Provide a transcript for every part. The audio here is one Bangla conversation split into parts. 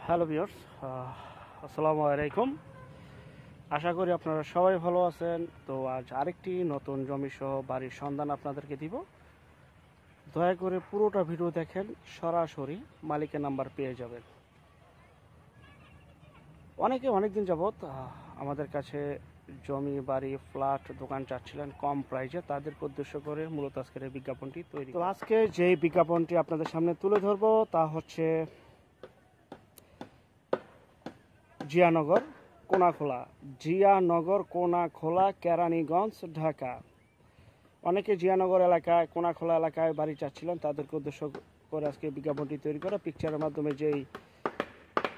হ্যালো ভিউয়ার্স, আসসালামু আলাইকুম। আশা করি আপনারা সবাই ভালো আছেন। তো আজ আরেকটি নতুন জমি সহ বাড়ির সন্ধান আপনাদেরকে দিব। দয়া করে পুরোটা ভিডিও দেখেন, সরাসরি মালিকের নাম্বার পেয়ে যাবেন। অনেকে অনেকদিন যাবৎ আমাদের কাছে জমি, বাড়ি, ফ্ল্যাট, দোকান চাচ্ছিলেন কম প্রাইজে। তাদেরকে উদ্দেশ্য করে মূলত আজকের এই বিজ্ঞাপনটি তৈরি। তো আজকে যেই বিজ্ঞাপনটি আপনাদের সামনে তুলে ধরবো তা হচ্ছে জিয়ানগর কোনাখোলা, জিয়ানগর কোনাখোলা, কেরানীগঞ্জ, ঢাকা। অনেকে জিয়ানগর এলাকায়, কোনাখোলা এলাকায় বাড়ি চাচ্ছিলেন, তাদেরকে উদ্দেশ্য করে আজকে বিজ্ঞাপনটি তৈরি করা। পিকচারের মাধ্যমে যেই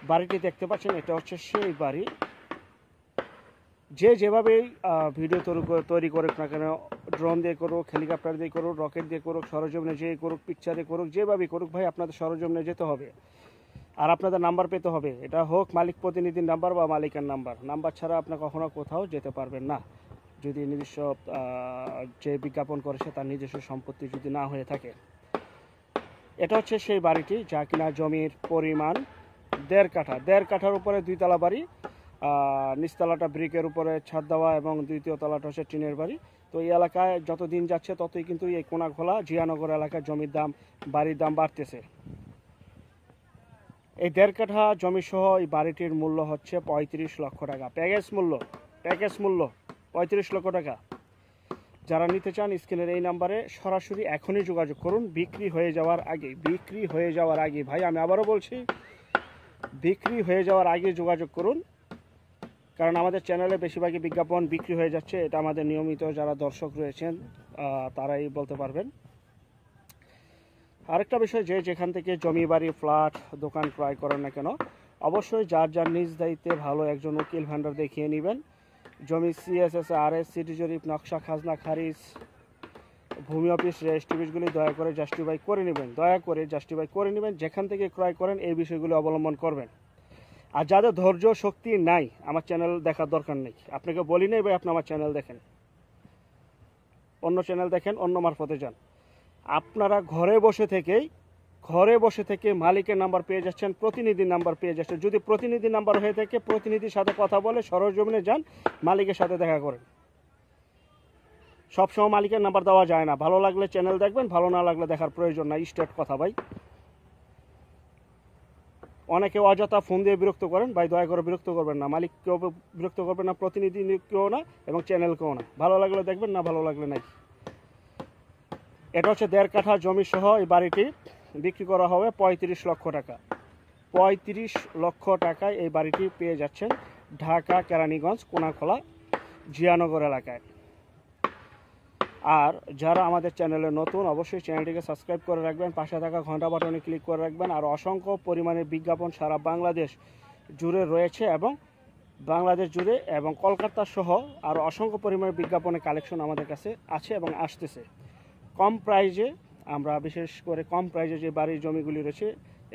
বাড়িটি দেখতে পাচ্ছেন, এটা হচ্ছে সেই বাড়ি। যেভাবেই ভিডিও তৈরি করুক না কেন, ড্রোন দিয়ে করুক, হেলিকপ্টার দিয়ে করুক, রকেট দিয়ে করুক, সরজমিনে যেয়ে করুক, পিকচারে করুক, যেভাবেই করুক, ভাই আপনাদের সরজমিনে যেতে হবে আর আপনাদের নাম্বার পেতে হবে। এটা হোক মালিক প্রতিনিধির নাম্বার বা মালিকের নাম্বার ছাড়া আপনি কখনো কোথাও যেতে পারবেন না, যদি নিজস্ব যে বিজ্ঞাপন করেছে তার নিজস্ব সম্পত্তি যদি না হয়ে থাকে। এটা হচ্ছে সেই বাড়িটি, যা কিনা জমির পরিমাণ 1.5 কাঠার উপরে 2 তলা বাড়ি। নিচতলাটা ব্রিকের উপরে ছাদ দেওয়া এবং দ্বিতীয় তলাটা হচ্ছে টিনের বাড়ি। তো এই এলাকায় যত দিন যাচ্ছে ততই কিন্তু এই কোনাখোলা জিয়ানগর এলাকায় জমির দাম, বাড়ির দাম বাড়তেছে। এই 1.5 কাঠা জমি সহ এই বাড়িটির মূল্য হচ্ছে 35 লক্ষ টাকা। প্যাকেজ মূল্য 35 লক্ষ টাকা। যারা নিতে চান স্ক্রিনের এই নাম্বারে সরাসরি এখনই যোগাযোগ করুন, বিক্রি হয়ে যাওয়ার আগে। ভাই আমি আবারও বলছি, বিক্রি হয়ে যাওয়ার আগে যোগাযোগ করুন, কারণ আমাদের চ্যানেলে বেশিরভাগই বিজ্ঞাপন বিক্রি হয়ে যাচ্ছে। এটা আমাদের নিয়মিত যারা দর্শক রয়েছেন তারাই বলতে পারবেন। আরেকটা বিষয়, যেখান থেকে জমি, বাড়ি, ফ্ল্যাট, দোকান ক্রয় করেন না কেন, অবশ্যই যার নিজ দায়িত্বে ভালো একজন উকিল ভান্ডার দেখিয়ে নেবেন। জমি CSS, RS, সিটি জরিপ, নকশা, খাজনা খারিজ, ভূমি অফিস, রেজিস্ট্রি অফিসগুলি দয়া করে জাস্টিফাই করে নেবেন। যেখান থেকে ক্রয় করেন এই বিষয়গুলি অবলম্বন করবেন। আর যাদের ধৈর্য শক্তি নাই, আমার চ্যানেল দেখার দরকার নেই। আপনাকে বলি নাই ভাই আপনি আমার চ্যানেল দেখেন, অন্য চ্যানেল দেখেন, অন্য মারফতে যান। আপনারা ঘরে বসে থেকে মালিকের নাম্বার পেয়ে যাচ্ছেন, প্রতিনিধির নাম্বার পেয়ে যাচ্ছেন। যদি প্রতিনিধি নাম্বার হয়ে থাকে, প্রতিনিধির সাথে কথা বলে সরজমিনে যান, মালিকের সাথে দেখা করেন। সবসময় মালিকের নাম্বার দেওয়া যায় না। ভালো লাগলে চ্যানেল দেখবেন, ভালো না লাগলে দেখার প্রয়োজন নাই। স্ট্রেট কথা ভাই। অনেকে অযথা ফোন দিয়ে বিরক্ত করেন, ভাই দয়া করে বিরক্ত করবেন না। মালিককেও বিরক্ত করবেন না, প্রতিনিধিকেও না, এবং চ্যানেলকেও না। ভালো লাগলে দেখবেন, না ভালো লাগলে নাই। এটা হচ্ছে 1.5 কাঠা জমি সহ এই বাড়িটি বিক্রি করা হবে 35 লক্ষ টাকা। 35 লক্ষ টাকায় এই বাড়িটি পেয়ে যাচ্ছেন ঢাকা কেরানীগঞ্জ কোনাখোলা জিয়ানগর এলাকায়। আর যারা আমাদের চ্যানেলে নতুন, অবশ্যই চ্যানেলটিকে সাবস্ক্রাইব করে রাখবেন, পাশে থাকা ঘন্টা বাটনে ক্লিক করে রাখবেন। আর অসংখ্য পরিমাণে বিজ্ঞাপন সারা বাংলাদেশ জুড়ে রয়েছে, এবং বাংলাদেশ জুড়ে এবং কলকাতা সহ আর অসংখ্য পরিমাণে বিজ্ঞাপনের কালেকশন আমাদের কাছে আছে এবং আসতেছে কম প্রাইজে। আমরা বিশেষ করে কম প্রাইজে যে বাড়ির জমিগুলি রয়েছে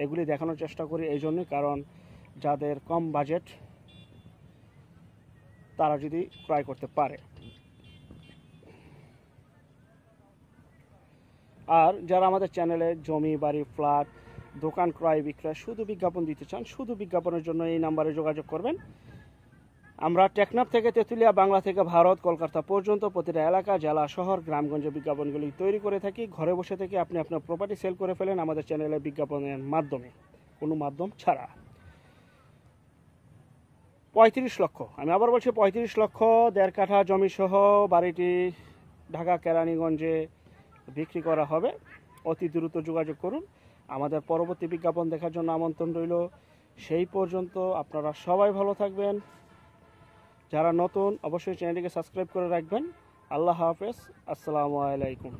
এগুলি দেখানোর চেষ্টা করি, এই জন্যই, কারণ যাদের কম বাজেট তারা যদি ক্রয় করতে পারে। আর যারা আমাদের চ্যানেলে জমি, বাড়ি, ফ্ল্যাট, দোকান ক্রয় বিক্রয় শুধু বিজ্ঞাপন দিতে চান, শুধু বিজ্ঞাপনের জন্য এই নাম্বারে যোগাযোগ করবেন। আমরা টেকনাফ থেকে তেঁতুলিয়া, বাংলা থেকে ভারত, কলকাতা পর্যন্ত প্রতিটা এলাকা, জেলা, শহর, গ্রামগঞ্জে বিজ্ঞাপনগুলি তৈরি করে থাকি। ঘরে বসে থেকে আপনি আপনার প্রপার্টি সেল করে ফেলেন আমাদের চ্যানেলে বিজ্ঞাপনের মাধ্যমে, কোনো মাধ্যম ছাড়া। 35 লক্ষ, আমি আবার বলছি 35 লক্ষ 1.5 কাঠা জমি সহ বাড়িটি ঢাকা কেরানীগঞ্জে বিক্রি করা হবে। অতি দ্রুত যোগাযোগ করুন। আমাদের পরবর্তী বিজ্ঞাপন দেখার জন্য আমন্ত্রণ রইল। সেই পর্যন্ত আপনারা সবাই ভালো থাকবেন। যারা নতুন অবশ্যই চ্যানেলটিকে সাবস্ক্রাইব করে রাখবেন। আল্লাহ হাফেজ, আসসালামু আলাইকুম।